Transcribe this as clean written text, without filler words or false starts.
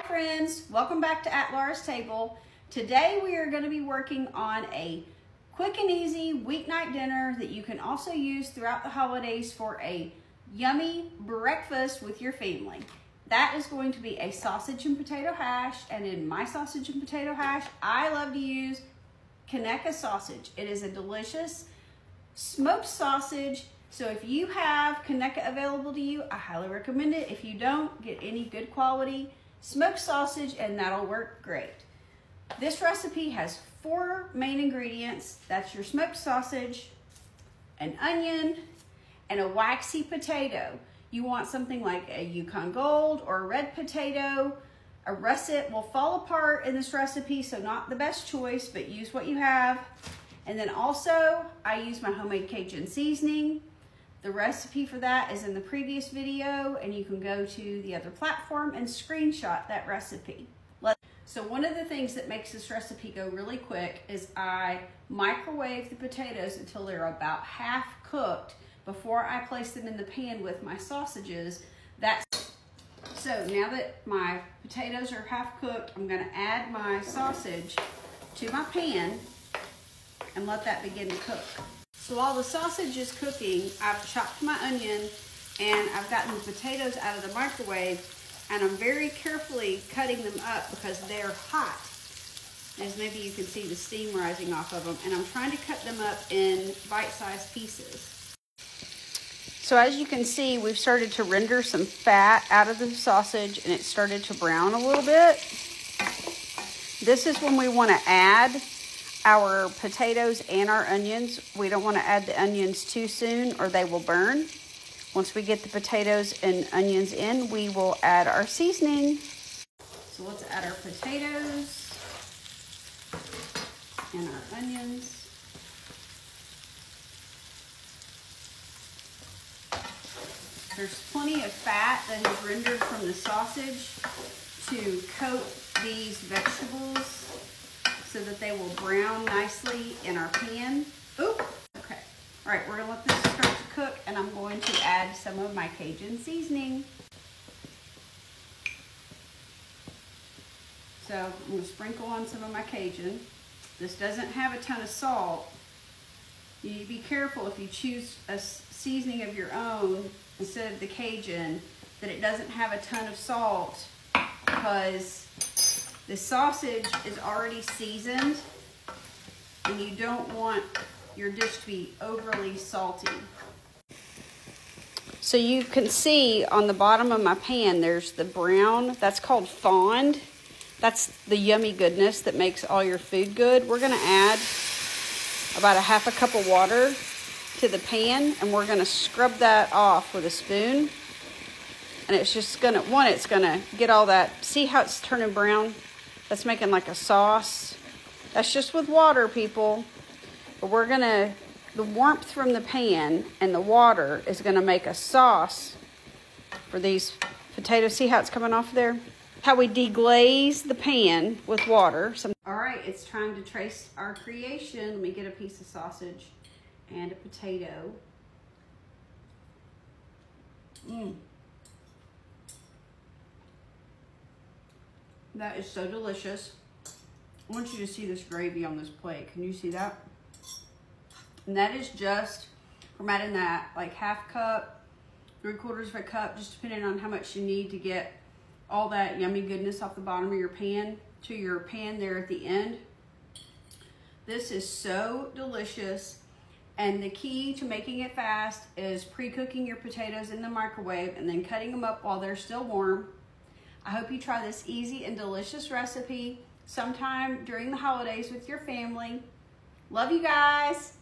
friends, welcome back to At Laura's Table. Today we are going to be working on a quick and easy weeknight dinner that you can also use throughout the holidays for a yummy breakfast with your family. That is going to be a sausage and potato hash, and in my sausage and potato hash, I love to use Conecuh sausage. It is a delicious smoked sausage. So if you have Conecuh available to you, I highly recommend it. If you don't, get any good quality smoked sausage and that'll work great. This recipe has 4 main ingredients. That's your smoked sausage, an onion, and a waxy potato. You want something like a Yukon Gold or a red potato. A russet will fall apart in this recipe, so not the best choice, but use what you have. And then also, I use my homemade Cajun seasoning. The recipe for that is in the previous video, and you can go to the other platform and screenshot that recipe. So one of the things that makes this recipe go really quick is I microwave the potatoes until they're about half cooked before I place them in the pan with my sausages. So now that my potatoes are half cooked, I'm gonna add my sausage to my pan and let that begin to cook. So while the sausage is cooking, I've chopped my onion and I've gotten the potatoes out of the microwave, and I'm very carefully cutting them up because they're hot. As maybe you can see the steam rising off of them, and I'm trying to cut them up in bite-sized pieces. So as you can see, we've started to render some fat out of the sausage and it started to brown a little bit. This is when we want to add our potatoes and our onions. We don't want to add the onions too soon or they will burn. Once we get the potatoes and onions in, we will add our seasoning. So let's add our potatoes and our onions. There's plenty of fat that has rendered from the sausage to coat these vegetables so that they will brown nicely in our pan. Oop, okay. All right, we're gonna let this start to cook, and I'm going to add some of my Cajun seasoning. So I'm gonna sprinkle on some of my Cajun. This doesn't have a ton of salt. You need to be careful if you choose a seasoning of your own instead of the Cajun, that it doesn't have a ton of salt, because the sausage is already seasoned and you don't want your dish to be overly salty. So you can see on the bottom of my pan, there's the brown, that's called fond. That's the yummy goodness that makes all your food good. We're gonna add about a half a cup of water to the pan, and we're gonna scrub that off with a spoon. And it's just gonna, it's gonna get all that, see how it's turning brown? That's making like a sauce. That's just with water, people. But we're gonna, the warmth from the pan and the water is gonna make a sauce for these potatoes. See how it's coming off there? How we deglaze the pan with water. All right, it's time to trace our creation. Let me get a piece of sausage and a potato. That is so delicious. I want you to see this gravy on this plate. Can you see that? And that is just from adding that like half cup, 3/4 of a cup, just depending on how much you need to get all that yummy goodness off the bottom of your pan to your pan there at the end. This is so delicious. And the key to making it fast is pre-cooking your potatoes in the microwave and then cutting them up while they're still warm. I hope you try this easy and delicious recipe sometime during the holidays with your family. Love you guys.